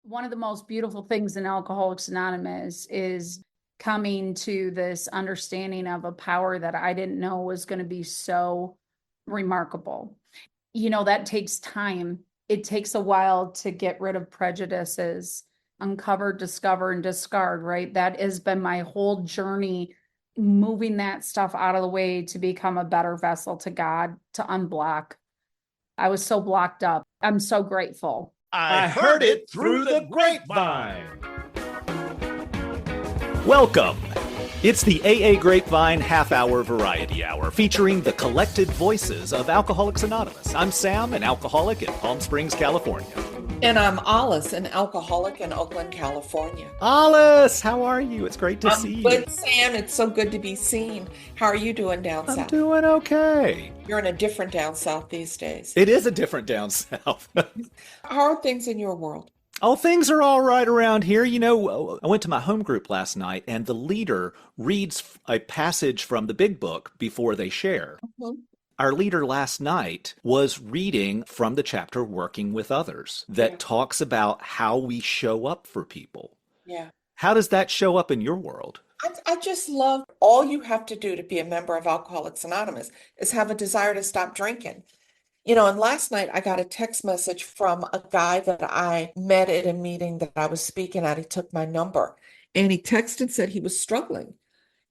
One of the most beautiful things in Alcoholics Anonymous is coming to this understanding of a power that I didn't know was going to be so remarkable. That takes time. It takes a while to get rid of prejudices, uncover, discover, and discard, right? That has been my whole journey, moving that stuff out of the way to become a better vessel to God, to unblock. I was so blocked up. I'm so grateful. I heard it through the grapevine. Welcome. It's the AA Grapevine half-hour variety hour featuring the collected voices of Alcoholics Anonymous. I'm Sam, an alcoholic in Palm Springs, California. And I'm Olis, an alcoholic in Oakland, California. Olis, how are you? It's great to see you. Good, Sam. It's so good to be seen. How are you doing down south? I'm doing okay. You're in a different down south these days. It is a different down south. How are things in your world? Oh, things are all right around here. I went to my home group last night, and the leader reads a passage from the big book before they share. Mm-hmm. Our leader last night was reading from the chapter Working with Others that talks about how we show up for people. Yeah. How does that show up in your world? I just love all you have to do to be a member of Alcoholics Anonymous is have a desire to stop drinking. And last night I got a text message from a guy that I met at a meeting that I was speaking at. He took my number and he texted and said he was struggling.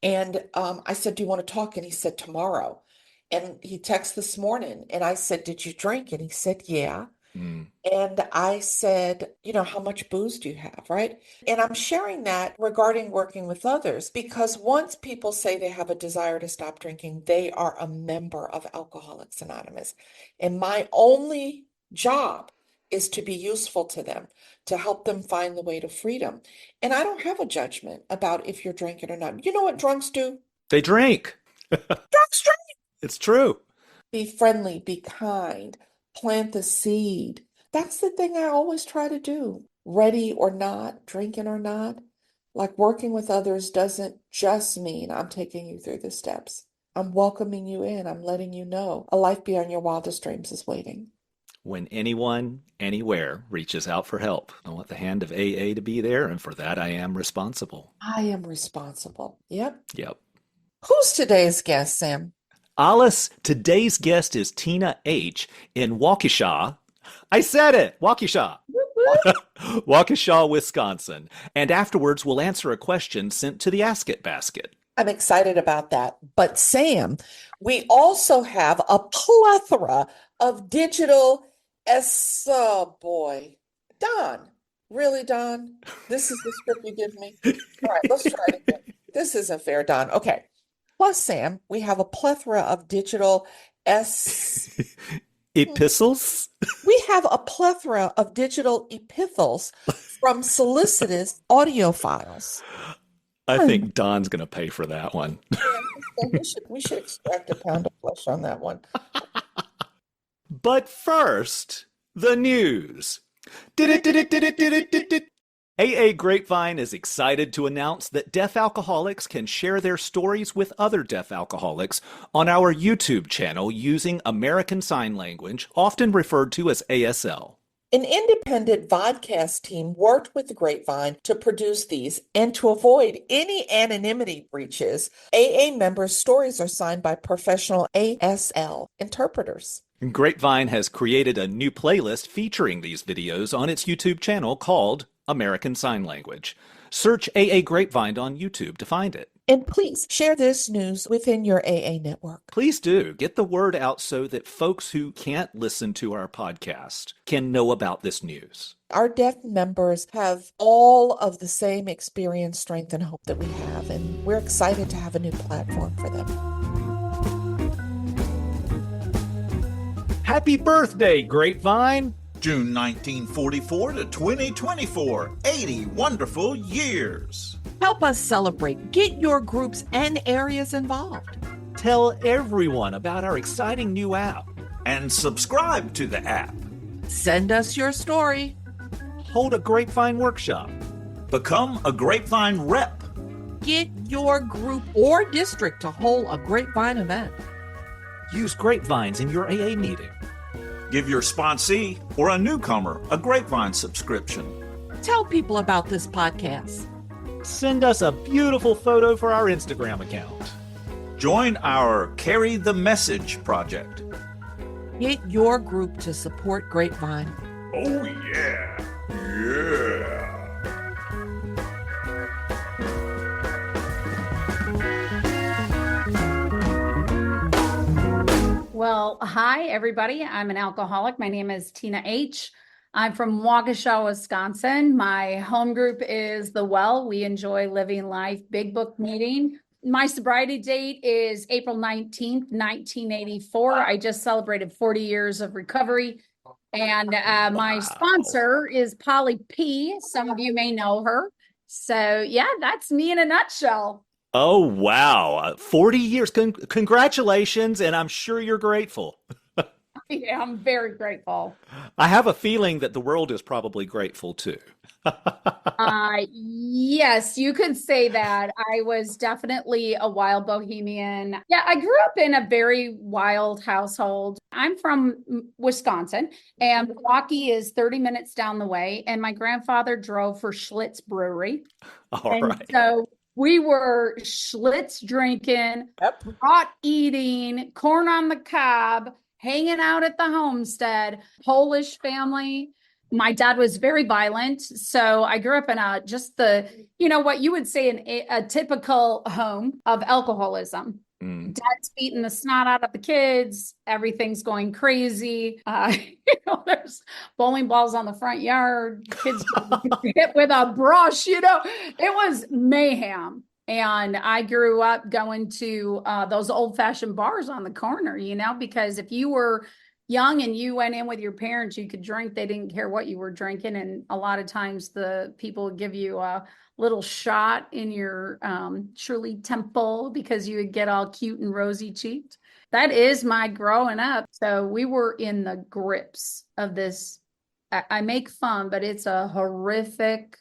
And I said, do you want to talk? And he said, tomorrow. And he texted this morning and I said, did you drink? And he said, yeah. And I said, how much booze do you have, right? And I'm sharing that regarding working with others because once people say they have a desire to stop drinking, they are a member of Alcoholics Anonymous. And my only job is to be useful to them, to help them find the way to freedom. And I don't have a judgment about if you're drinking or not. You know what drunks do? They drink. Drunks drink. It's true. Be friendly, be kind. Plant the seed. That's the thing I always try to do. Ready or not, drinking or not. Like working with others doesn't just mean I'm taking you through the steps. I'm welcoming you in. I'm letting you know a life beyond your wildest dreams is waiting. When anyone, anywhere reaches out for help, I want the hand of AA to be there, and for that I am responsible. I am responsible. Yep. Who's today's guest, Sam? Alice, today's guest is Tina H. in Waukesha. I said it, Waukesha. Waukesha, Wisconsin. And afterwards, we'll answer a question sent to the Ask It basket. I'm excited about that. But Sam, we also have a plethora of digital Don. Really, Don? This is the script you give me? All right, let's try it again. This isn't fair, Don. Okay. Plus, Sam, we have a plethora of digital epistles. We have a plethora of digital epistles from solicitous audio files. I think Don's going to pay for that one. Yeah, we should extract a pound of flesh on that one. But first, the news. AA Grapevine is excited to announce that deaf alcoholics can share their stories with other deaf alcoholics on our YouTube channel using American Sign Language, often referred to as ASL. An independent vodcast team worked with the Grapevine to produce these, and to avoid any anonymity breaches, AA members' stories are signed by professional ASL interpreters. Grapevine has created a new playlist featuring these videos on its YouTube channel called American Sign Language. Search AA Grapevine on YouTube to find it. And please share this news within your AA network. Please do. Get the word out so that folks who can't listen to our podcast can know about this news. Our deaf members have all of the same experience, strength, and hope that we have, and we're excited to have a new platform for them. Happy birthday, Grapevine! June 1944 to 2024, 80 wonderful years. Help us celebrate. Get your groups and areas involved. Tell everyone about our exciting new app. And subscribe to the app. Send us your story. Hold a Grapevine workshop. Become a Grapevine rep. Get your group or district to hold a Grapevine event. Use Grapevines in your AA meeting. Give your sponsee or a newcomer a Grapevine subscription. Tell people about this podcast. Send us a beautiful photo for our Instagram account. Join our Carry the Message project. Get your group to support Grapevine. Oh, yeah. Yeah. Well, hi, everybody. I'm an alcoholic. My name is Tina H. I'm from Waukesha, Wisconsin. My home group is The Well. We enjoy living life. Big book meeting. My sobriety date is April 19th, 1984. I just celebrated 40 years of recovery. And my sponsor is Polly P. Some of you may know her. So yeah, that's me in a nutshell. Oh, wow. 40 years. Congratulations, and I'm sure you're grateful. Yeah, I'm very grateful. I have a feeling that the world is probably grateful too. Yes, you could say that. I was definitely a wild bohemian. Yeah, I grew up in a very wild household. I'm from Wisconsin, and Milwaukee is 30 minutes down the way, and my grandfather drove for Schlitz Brewery. All right. So we were Schlitz drinking, hot eating, corn on the cob, hanging out at the homestead, Polish family. My dad was very violent. So I grew up in what you would say a typical home of alcoholism. Dad's beating the snot out of the kids. Everything's going crazy. There's bowling balls on the front yard. Kids hit with a brush, it was mayhem. And I grew up going to those old-fashioned bars on the corner, because if you were young and you went in with your parents, you could drink. They didn't care what you were drinking. And a lot of times the people would give you a little shot in your Shirley temple because you would get all cute and rosy cheeked. That is my growing up. So we were in the grips of this. I make fun, but it's a horrific,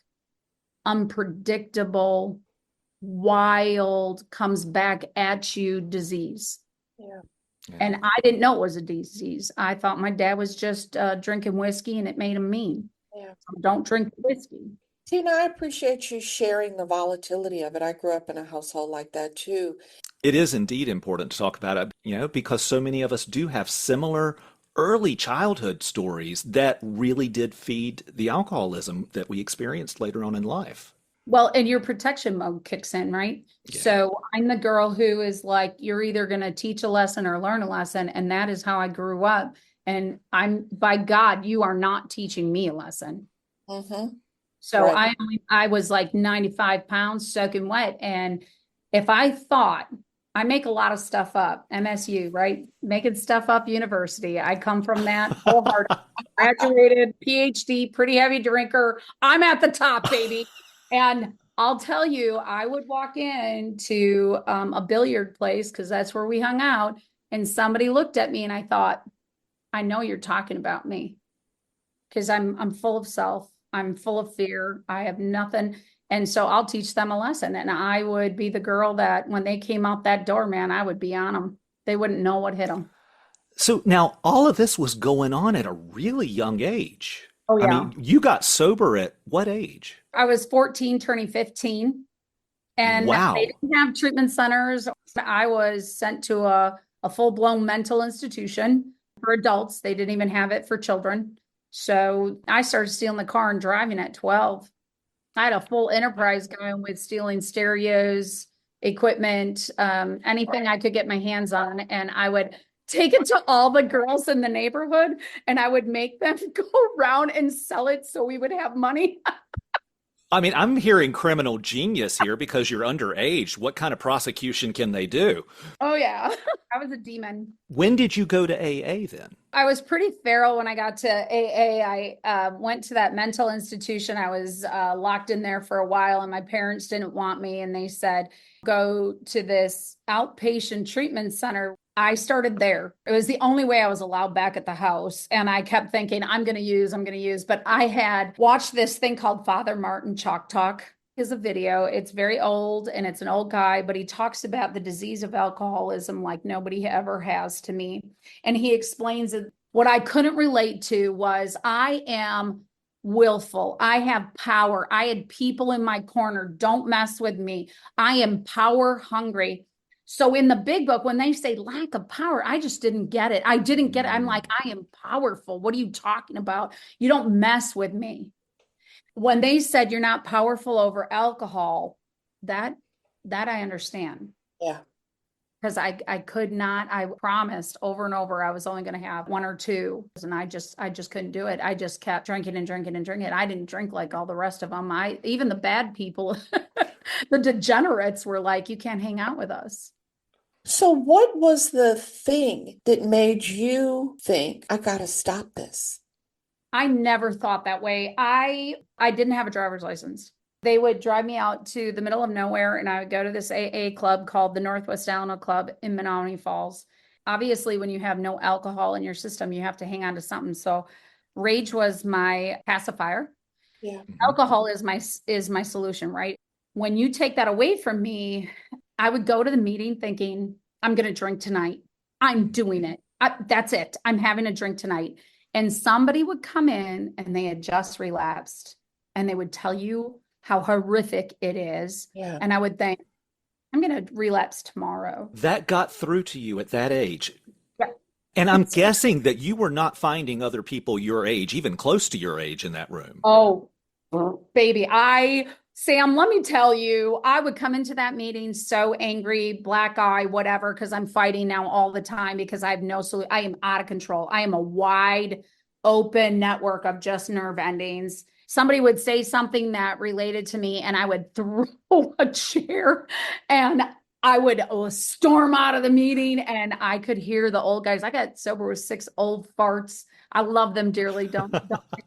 unpredictable, wild, comes back at you disease. Yeah. And I didn't know it was a disease. I thought my dad was just drinking whiskey and it made him mean. Yeah. So don't drink whiskey. Tina, I appreciate you sharing the volatility of it. I grew up in a household like that too. It is indeed important to talk about it, because so many of us do have similar early childhood stories that really did feed the alcoholism that we experienced later on in life. Well, and your protection mode kicks in, right? Yeah. So I'm the girl who is like, you're either going to teach a lesson or learn a lesson. And that is how I grew up. And by God, you are not teaching me a lesson. Mm-hmm. So Right. I was like 95 pounds soaking wet. And if I thought, I make a lot of stuff up, MSU, right? Making stuff up university. I come from that wholehearted, graduated, PhD, pretty heavy drinker. I'm at the top, baby. And I'll tell you, I would walk into a billiard place because that's where we hung out. And somebody looked at me and I thought, I know you're talking about me because I'm full of self. I'm full of fear. I have nothing. And so I'll teach them a lesson. And I would be the girl that when they came out that door, man, I would be on them. They wouldn't know what hit them. So now all of this was going on at a really young age. Oh, yeah. I mean, you got sober at what age? I was 14, turning 15. And Wow. they didn't have treatment centers. I was sent to a full-blown mental institution for adults. They didn't even have it for children. So I started stealing the car and driving at 12. I had a full enterprise going with stealing stereos, equipment, anything I could get my hands on. And I would take it to all the girls in the neighborhood and I would make them go around and sell it so we would have money. I mean, I'm hearing criminal genius here because you're underage. What kind of prosecution can they do? Oh, yeah. I was a demon. When did you go to AA then? I was pretty feral when I got to AA. I went to that mental institution. I was locked in there for a while and my parents didn't want me. And they said, go to this outpatient treatment center. I started there. It was the only way I was allowed back at the house. And I kept thinking, I'm going to use. But I had watched this thing called Father Martin Chalk Talk. Is a video. It's very old and it's an old guy, but he talks about the disease of alcoholism like nobody ever has to me. And he explains that what I couldn't relate to was I am willful. I have power. I had people in my corner. Don't mess with me. I am power hungry. So in the big book, when they say lack of power, I just didn't get it. I didn't get it. I'm like, I am powerful. What are you talking about? You don't mess with me. When they said you're not powerful over alcohol, that I understand. Yeah. Because I could not, I promised over and over I was only going to have one or two, and I just couldn't do it. I just kept drinking and drinking and drinking. I didn't drink like all the rest of them. Even the bad people, the degenerates were like, you can't hang out with us. So what was the thing that made you think, I gotta stop this? I never thought that way. I didn't have a driver's license. They would drive me out to the middle of nowhere, and I would go to this AA club called the Northwest Alano Club in Menominee Falls. Obviously, when you have no alcohol in your system, you have to hang on to something. So rage was my pacifier. Yeah. Alcohol is my solution, right? When you take that away from me, I would go to the meeting thinking, I'm going to drink tonight. I'm doing it. That's it. I'm having a drink tonight. And somebody would come in and they had just relapsed, and they would tell you how horrific it is. Yeah. And I would think, I'm going to relapse tomorrow. That got through to you at that age. Yeah. And I'm guessing that you were not finding other people your age, even close to your age, in that room. Oh, baby. Sam, let me tell you, I would come into that meeting so angry, black eye, whatever, because I'm fighting now all the time because I have no solution. I am out of control. I am a wide open network of just nerve endings. Somebody would say something that related to me, and I would throw a chair, and I would storm out of the meeting, and I could hear the old guys. I got sober with 6 old farts. I love them dearly. Don't get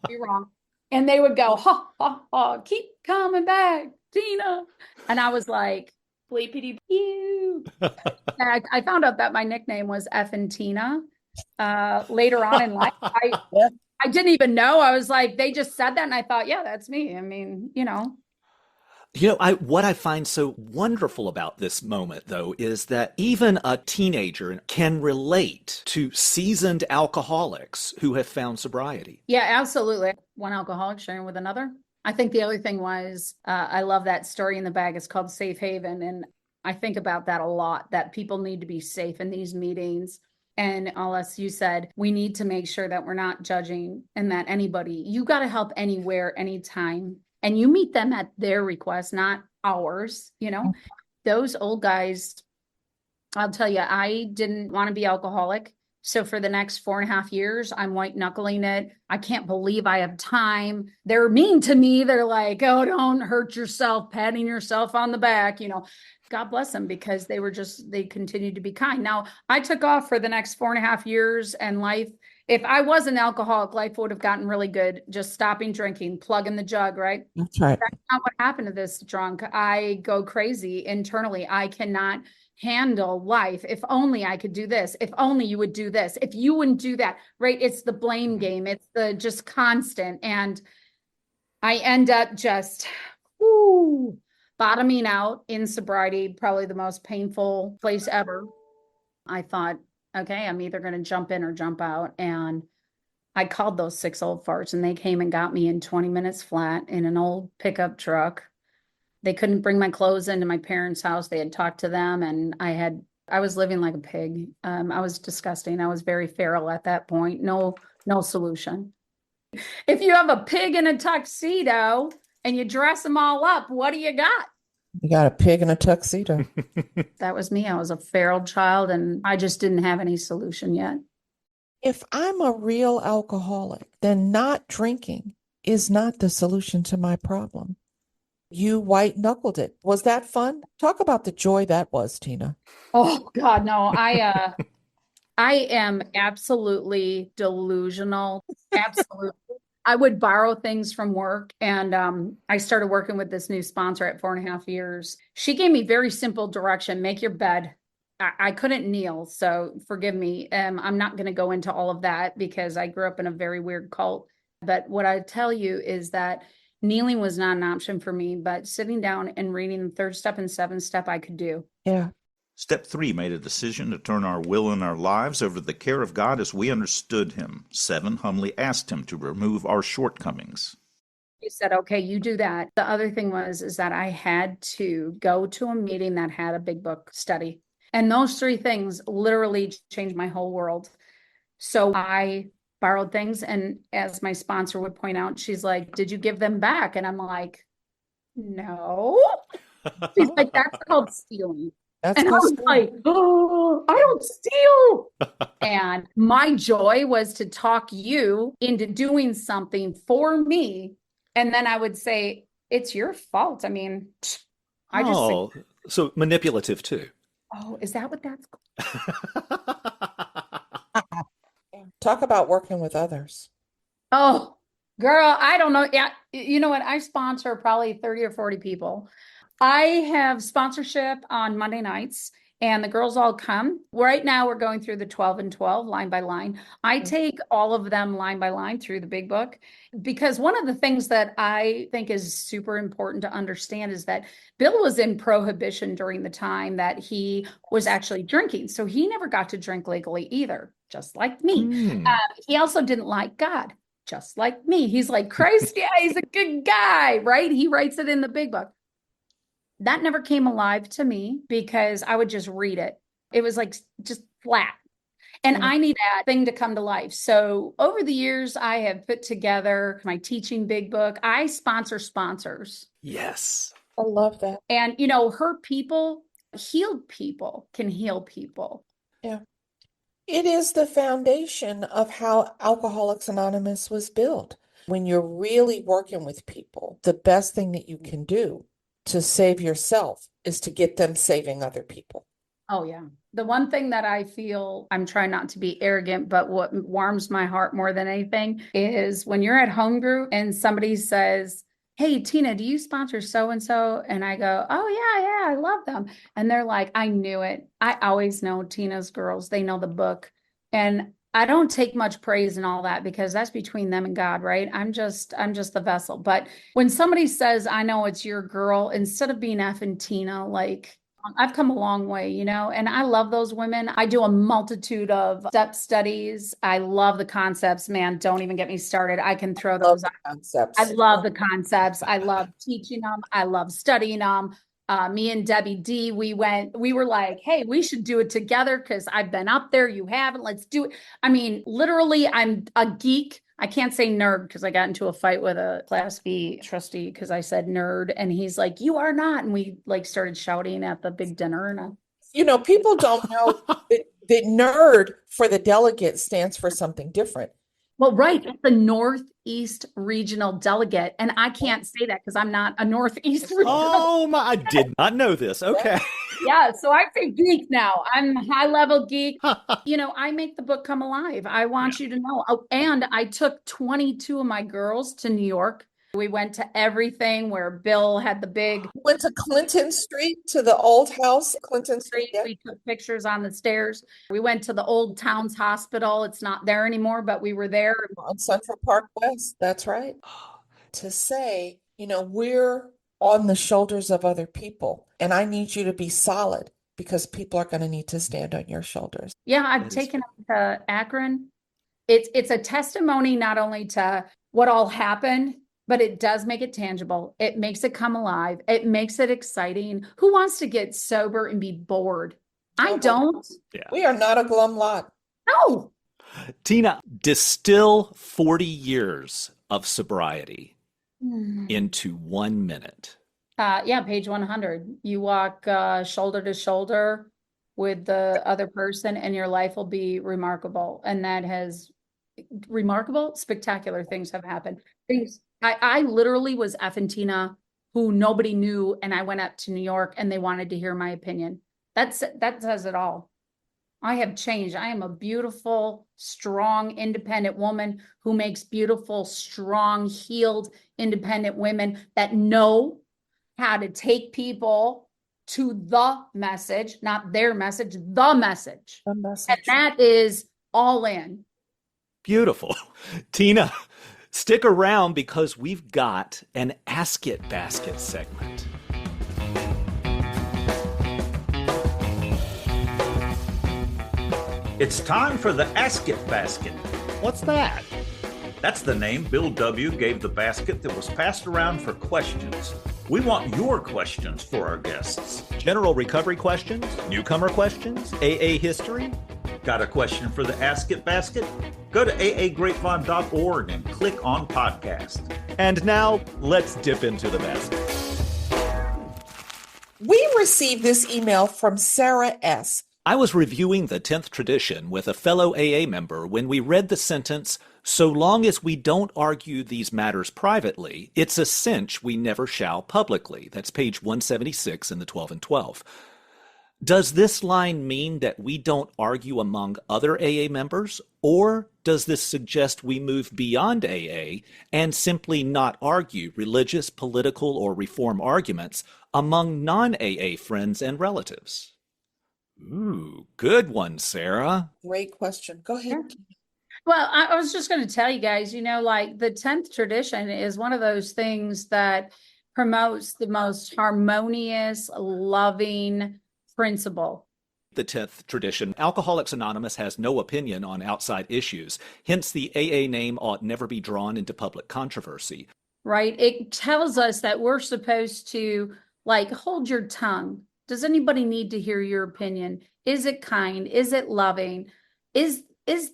me wrong. And they would go, ha, ha, ha, keep coming back, Tina. And I was like, bleepity pew. I found out that my nickname was Effin' Tina. Later on in life, I didn't even know. I was like, they just said that, and I thought, yeah, that's me. I mean, What I find so wonderful about this moment, though, is that even a teenager can relate to seasoned alcoholics who have found sobriety. Yeah, absolutely. One alcoholic sharing with another. I think the other thing was, I love that story in the bag. It's called Safe Haven. And I think about that a lot, that people need to be safe in these meetings. And as you said, we need to make sure that we're not judging, and that you got to help anywhere, anytime. And you meet them at their request, not ours. Those old guys, I'll tell you, I didn't want to be alcoholic. So for the next 4.5 years, I'm white knuckling it. I can't believe I have time. They're mean to me. They're like, oh, don't hurt yourself, patting yourself on the back. God bless them, because they continued to be kind. Now, I took off for the next 4.5 years, and life, if I was an alcoholic, life would have gotten really good. Just stopping drinking, plugging the jug, right? That's right. That's not what happened to this drunk. I go crazy internally. I cannot handle life. If only I could do this. If only you would do this. If you wouldn't do that, right? It's the blame game. It's the just constant. And I end up just bottoming out in sobriety, probably the most painful place ever. I thought, okay, I'm either going to jump in or jump out. And I called those 6 old farts, and they came and got me in 20 minutes flat in an old pickup truck. They couldn't bring my clothes into my parents' house. They had talked to them, and I was living like a pig. I was disgusting. I was very feral at that point. No solution. If you have a pig in a tuxedo and you dress them all up, what do you got? You got a pig in a tuxedo. That was me. I was a feral child, and I just didn't have any solution yet. If I'm a real alcoholic, then not drinking is not the solution to my problem. You white knuckled it. Was that fun? Talk about the joy that was, Tina. Oh God, no. I am absolutely delusional. Absolutely. I would borrow things from work, and I started working with this new sponsor at 4.5 years. She gave me very simple direction: make your bed. I couldn't kneel, so forgive me. I'm not going to go into all of that because I grew up in a very weird cult. But what I tell you is that kneeling was not an option for me, but sitting down and reading the 3rd step and 7th step I could do. Yeah. Step 3 made a decision to turn our will and our lives over to the care of God as we understood Him. 7 humbly asked Him to remove our shortcomings. You said, okay, you do that. The other thing is that I had to go to a meeting that had a big book study. And those three things literally changed my whole world. So I borrowed things. And as my sponsor would point out, she's like, did you give them back? And I'm like, no. She's like, that's called stealing. That's And I was like, oh, I don't steal. And my joy was to talk you into doing something for me. And then I would say, it's your fault. I mean, I just say, so manipulative too. oh, is that what that's called? Talk about working with others. Oh, girl, I don't know. Yeah, you know what? I sponsor probably 30 or 40 people. I have sponsorship on Monday nights, and the girls all come. Right now, we're going through the 12 and 12 line by line. I take all of them line by line through the big book, because one of the things that I think is super important to understand is that Bill was in prohibition during the time that he was actually drinking. So he never got to drink legally either, just like me. He also didn't like God, just like me. He's like, Christ, yeah, he's a good guy, right? He writes it in the big book. That never came alive to me because I would just read it. It was like just flat. And I need that thing to come to life. So over the years, I have put together my teaching big book. I sponsor sponsors. Yes. I love that. And, hurt people, healed people can heal people. Yeah. It is the foundation of how Alcoholics Anonymous was built. When you're really working with people, the best thing that you can do to save yourself is to get them saving other people. Oh, yeah. The one thing that I feel, I'm trying not to be arrogant, but what warms my heart more than anything is when you're at home group and somebody says, hey, Tina, do you sponsor so-and-so? And I go, oh, yeah, I love them. And they're like, I knew it. I always know Tina's girls. They know the book. And I don't take much praise and all that because that's between them and God, right? I'm just the vessel. But when somebody says, I know it's your girl, instead of being effing Tina, like, I've come a long way, and I love those women. I do a multitude of step studies. I love the concepts, man. Don't even get me started. I can throw those out. Concepts. I love the concepts. I love teaching them. I love studying them. Me and Debbie D, we were like, hey, we should do it together because I've been up there. You haven't. Let's do it. I mean, literally, I'm a geek. I can't say nerd because I got into a fight with a Class B trustee because I said nerd. And he's like, you are not. And we started shouting at the big dinner. And people don't know that nerd for the delegate stands for something different. Well, right. It's the Northeast Regional Delegate. And I can't say that because I'm not a Northeast Regional. Oh, my. I did not know this. Okay. Yeah. So I say geek now. I'm a high level geek. I make the book come alive. I want you to know. Oh, and I took 22 of my girls to New York. We went to everything where Bill had the big. Went to Clinton Street, to the old house, Clinton Street. Yeah. We took pictures on the stairs. We went to the old Towns Hospital. It's not there anymore, but we were there. On Central Park West. That's right. To say, we're on the shoulders of other people, and I need you to be solid because people are going to need to stand on your shoulders. Yeah, I've taken them to Akron. It's a testimony not only to what all happened, but it does make it tangible. It makes it come alive. It makes it exciting. Who wants to get sober and be bored? I don't. Yeah. We are not a glum lot. No. Tina, distill 40 years of sobriety into 1 minute. Page 100. You walk shoulder to shoulder with the other person and your life will be remarkable. And that has spectacular things have happened. I literally was effing Tina, who nobody knew, and I went up to New York and they wanted to hear my opinion. That says it all. I have changed. I am a beautiful, strong, independent woman who makes beautiful, strong, healed, independent women that know how to take people to the message, not their message, the message. The message. And that is all in. Beautiful. Tina, stick around because we've got an Ask It Basket segment. It's time for the Ask It Basket. What's that? That's the name Bill W. gave the basket that was passed around for questions. We want your questions for our guests. General recovery questions, newcomer questions, AA history. Got a question for the Ask It basket? Go to aagrapevine.org and click on podcast. And now let's dip into the basket. We received this email from Sara S. I was reviewing the 10th tradition with a fellow AA member when we read the sentence, "So long as we don't argue these matters privately, it's a cinch we never shall publicly." That's page 176 in the 12 and 12. Does this line mean that we don't argue among other AA members, or does this suggest we move beyond AA and simply not argue religious, political, or reform arguments among non-AA friends and relatives? Ooh, good one, Sara. Great question. Go ahead. Well, I was just going to tell you guys, like the 10th tradition is one of those things that promotes the most harmonious, loving principle. The 10th tradition, Alcoholics Anonymous has no opinion on outside issues. Hence, the AA name ought never be drawn into public controversy. Right? It tells us that we're supposed to hold your tongue. Does anybody need to hear your opinion? Is it kind? Is it loving? Is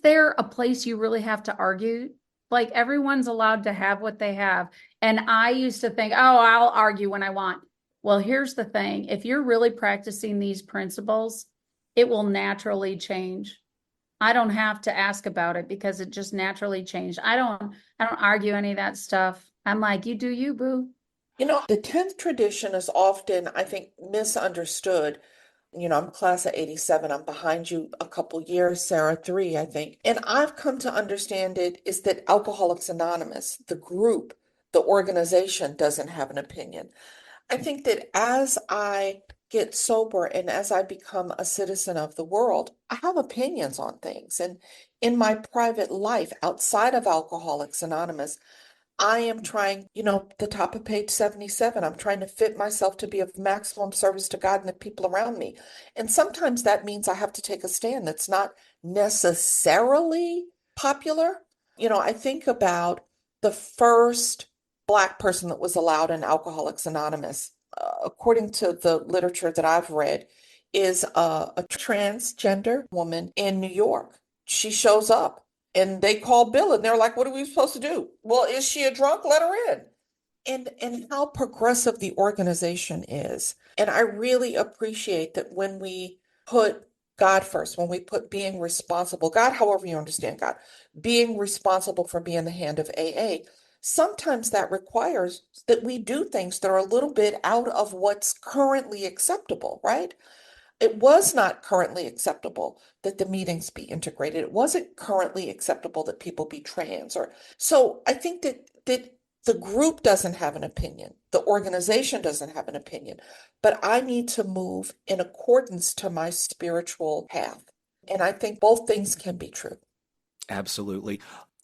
there a place you really have to argue? Everyone's allowed to have what they have. And I used to think, oh, I'll argue when I want. Well, here's the thing. If you're really practicing these principles, it will naturally change. I don't have to ask about it because it just naturally changed. I don't argue any of that stuff. I'm like, you do you, boo. The 10th tradition is often, I think, misunderstood. I'm class of 87. I'm behind you a couple years, Sara, 3, I think. And I've come to understand it is that Alcoholics Anonymous, the group, the organization, doesn't have an opinion. I think that as I get sober and as I become a citizen of the world, I have opinions on things. And in my private life outside of Alcoholics Anonymous, I am trying, the top of page 77, I'm trying to fit myself to be of maximum service to God and the people around me. And sometimes that means I have to take a stand that's not necessarily popular. I think about the first Black person that was allowed in Alcoholics Anonymous, according to the literature that I've read, is a transgender woman in New York. She shows up. And they call Bill and they're like, what are we supposed to do? Well, is she a drunk? Let her in. And how progressive the organization is. And I really appreciate that when we put God first, when we put being responsible, God, however you understand God, being responsible for being the hand of AA, sometimes that requires that we do things that are a little bit out of what's currently acceptable, right? It was not currently acceptable that the meetings be integrated. It wasn't currently acceptable that people be trans. So I think that the group doesn't have an opinion. The organization doesn't have an opinion. But I need to move in accordance to my spiritual path. And I think both things can be true. Absolutely.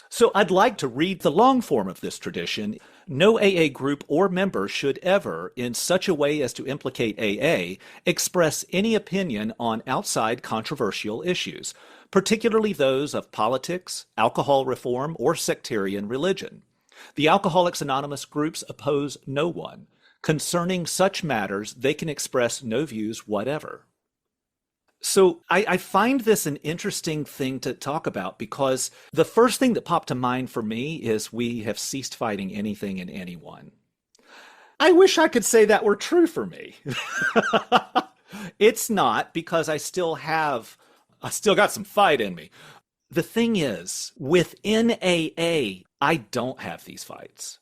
So I'd like to read the long form of this tradition. No AA group or member should ever, in such a way as to implicate AA, express any opinion on outside controversial issues, particularly those of politics, alcohol reform, or sectarian religion. The Alcoholics Anonymous groups oppose no one. Concerning such matters, they can express no views whatever. So I find this an interesting thing to talk about because the first thing that popped to mind for me is we have ceased fighting anything and anyone. I wish I could say that were true for me. It's not, because I still got some fight in me. The thing is, within AA, I don't have these fights.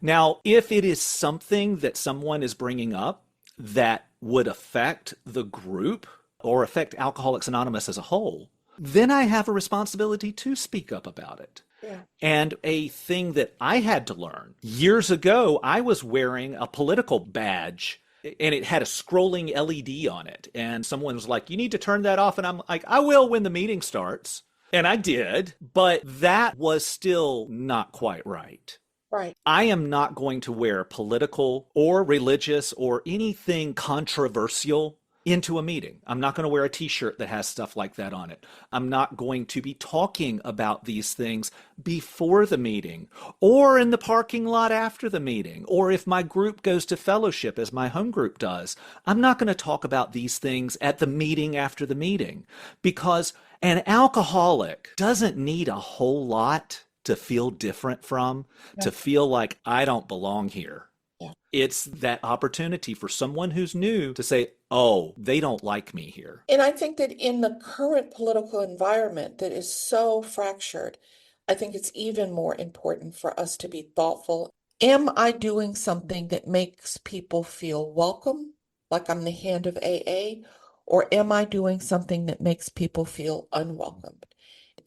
Now, if it is something that someone is bringing up that would affect the group, or affect Alcoholics Anonymous as a whole, then I have a responsibility to speak up about it. Yeah. And a thing that I had to learn years ago, I was wearing a political badge and it had a scrolling LED on it. And someone was like, you need to turn that off. And I'm like, I will when the meeting starts. And I did, but that was still not quite right. Right. I am not going to wear political or religious or anything controversial into a meeting. I'm not going to wear a t-shirt that has stuff like that on it. I'm not going to be talking about these things before the meeting or in the parking lot after the meeting. Or if my group goes to fellowship, as my home group does, I'm not going to talk about these things at the meeting after the meeting, because an alcoholic doesn't need a whole lot to feel different from, to feel like I don't belong here. It's that opportunity for someone who's new to say, oh, they don't like me here. And I think that in the current political environment that is so fractured, I think it's even more important for us to be thoughtful. Am I doing something that makes people feel welcome, like I'm the hand of AA, or am I doing something that makes people feel unwelcomed?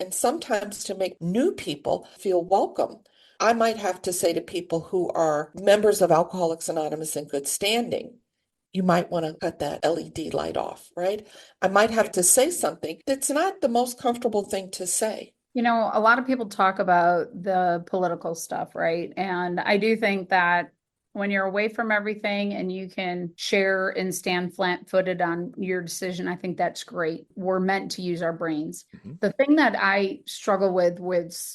And sometimes to make new people feel welcome, I might have to say to people who are members of Alcoholics Anonymous in good standing, you might want to cut that LED light off, right? I might have to say something that's not the most comfortable thing to say. You know, a lot of people talk about the political stuff, right? And I do think that when you're away from everything and you can share and stand flat-footed on your decision, I think that's great. We're meant to use our brains. The thing that I struggle with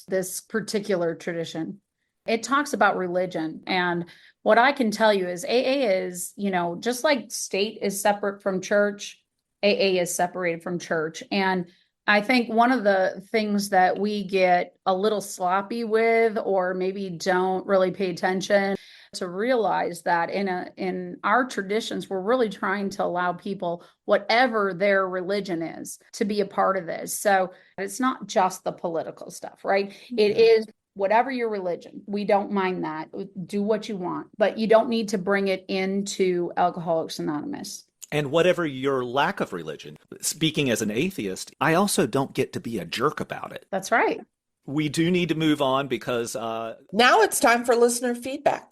this particular tradition, it talks about religion. And what I can tell you is AA is, you know, just like state is separate from church, AA is separated from church. And I think one of the things that we get a little sloppy with, or maybe don't really pay attention to, realize that in our traditions, we're really trying to allow people, whatever their religion is, to be a part of this. So it's not just the political stuff, right? It is whatever your religion. We don't mind that. Do what you want, but you don't need to bring it into Alcoholics Anonymous. And whatever your lack of religion, speaking as an atheist, I also don't get to be a jerk about it. That's right. We do need to move on because now it's time for listener feedback.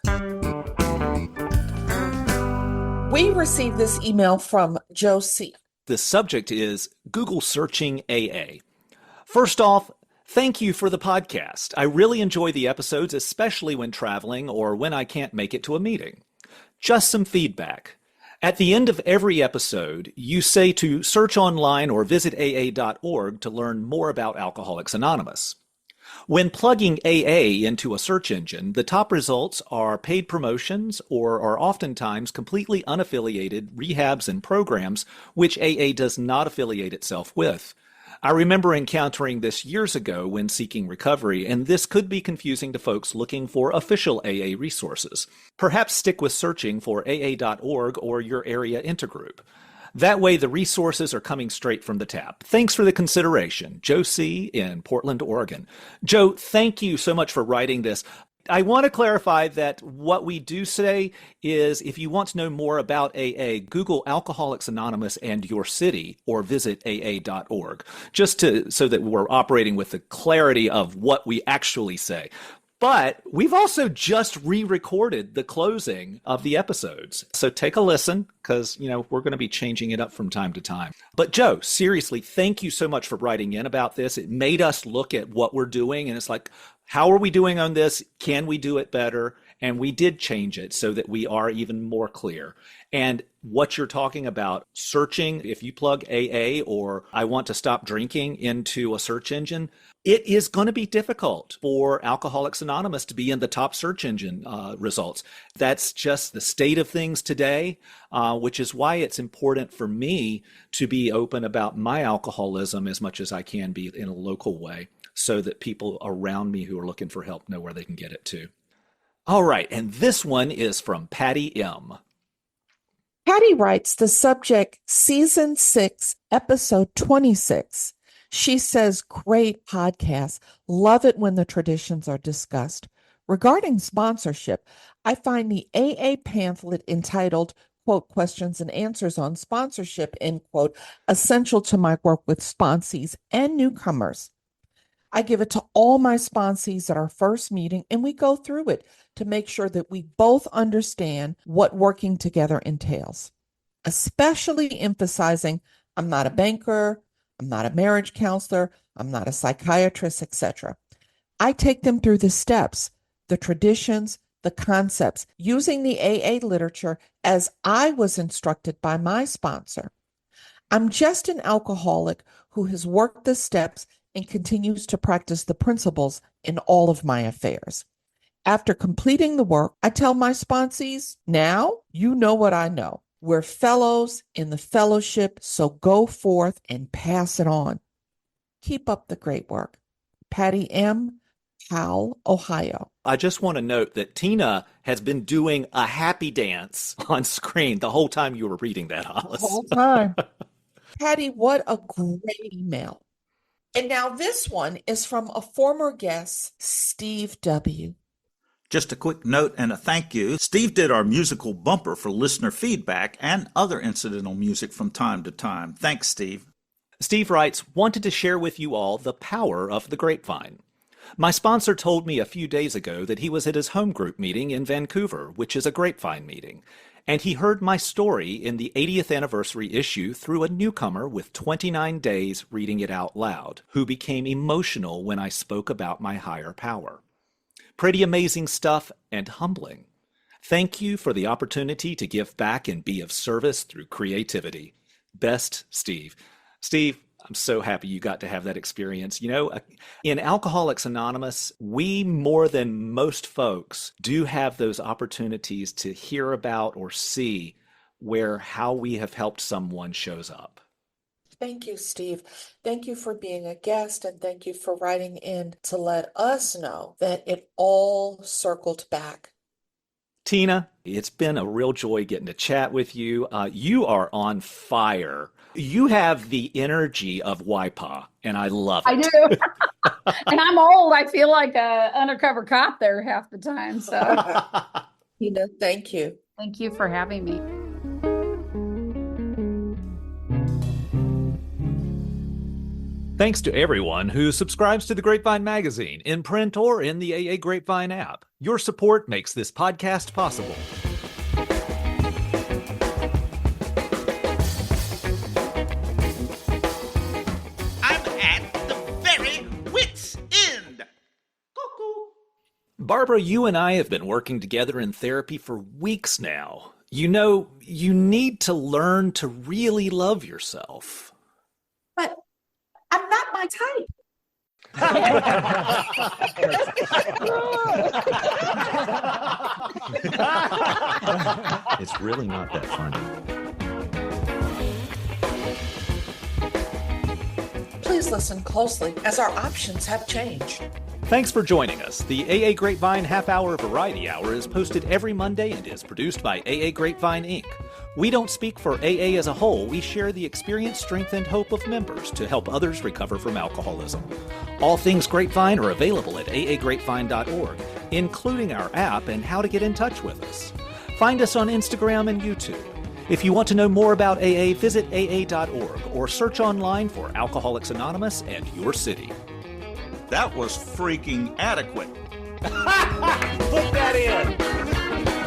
We received this email from Joe C. The subject is Google searching AA. First off, thank you for the podcast. I really enjoy the episodes, especially when traveling or when I can't make it to a meeting. Just some feedback. At the end of every episode, you say to search online or visit AA.org to learn more about Alcoholics Anonymous. When plugging AA into a search engine, the top results are paid promotions or are oftentimes completely unaffiliated rehabs and programs which AA does not affiliate itself with. I remember encountering this years ago when seeking recovery, and this could be confusing to folks looking for official AA resources. Perhaps stick with searching for AA.org or your area intergroup. That way the resources are coming straight from the tap. Thanks for the consideration. Joe C. in Portland, Oregon. Joe, thank you so much for writing this. I want to clarify that what we do say is if you want to know more about AA, Google Alcoholics Anonymous and your city or visit AA.org, just so that we're operating with the clarity of what we actually say. But we've also just re-recorded the closing of the episodes. So take a listen because, we're going to be changing it up from time to time. But Joe, seriously, thank you so much for writing in about this. It made us look at what we're doing and it's like, how are we doing on this? Can we do it better? And we did change it so that we are even more clear. And what you're talking about, searching, if you plug AA or I want to stop drinking into a search engine, it is going to be difficult for Alcoholics Anonymous to be in the top search engine results. That's just the state of things today, which is why it's important for me to be open about my alcoholism as much as I can be in a local way, so that people around me who are looking for help know where they can get it too. All right, and this one is from Patty M. Patty writes the subject, Season 6, Episode 26. She says, great podcast. Love it when the traditions are discussed. Regarding sponsorship, I find the AA pamphlet entitled, quote, Questions and Answers on Sponsorship, end quote, essential to my work with sponsees and newcomers. I give it to all my sponsees at our first meeting, and we go through it to make sure that we both understand what working together entails, especially emphasizing I'm not a banker, I'm not a marriage counselor, I'm not a psychiatrist, etc. I take them through the steps, the traditions, the concepts, using the AA literature as I was instructed by my sponsor. I'm just an alcoholic who has worked the steps and continues to practice the principles in all of my affairs. After completing the work, I tell my sponsees, now you know what I know. We're fellows in the fellowship, so go forth and pass it on. Keep up the great work. Patty M., Powell, Ohio. I just want to note that Tina has been doing a happy dance on screen the whole time you were reading that, Hollis. The whole time. Patty, what a great email. And now this one is from a former guest, Steve W. Just a quick note and a thank you. Steve did our musical bumper for listener feedback and other incidental music from time to time. Thanks, Steve. Steve writes, wanted to share with you all the power of the grapevine. My sponsor told me a few days ago that he was at his home group meeting in Vancouver, which is a grapevine meeting, and he heard my story in the 80th anniversary issue through a newcomer with 29 days reading it out loud, who became emotional when I spoke about my higher power. Pretty amazing stuff and humbling. Thank you for the opportunity to give back and be of service through creativity. Best, Steve. Steve, I'm so happy you got to have that experience. You know, in Alcoholics Anonymous, we more than most folks do have those opportunities to hear about or see where how we have helped someone shows up. Thank you, Steve. Thank you for being a guest, and thank you for writing in to let us know that it all circled back. Tina, it's been a real joy getting to chat with you. You are on fire. You have the energy of Waipa, and I love it. I do. And I'm old. I feel like an undercover cop there half the time. So Tina, thank you. thank you for having me. Thanks to everyone who subscribes to the Grapevine magazine in print or in the AA Grapevine app. Your support makes this podcast possible. I'm at the very wit's end. Cuckoo. Barbara, you and I have been working together in therapy for weeks now. You know, you need to learn to really love yourself. But I'm not my type. It's really not that funny. Please listen closely as our options have changed. Thanks for joining us. The AA Grapevine Half Hour Variety Hour is posted every Monday and is produced by AA Grapevine, Inc. We don't speak for AA as a whole. We share the experience, strength, and hope of members to help others recover from alcoholism. All things Grapevine are available at aagrapevine.org, including our app and how to get in touch with us. Find us on Instagram and YouTube. If you want to know more about AA, visit aa.org or search online for Alcoholics Anonymous and your city. That was freaking adequate. Put that in.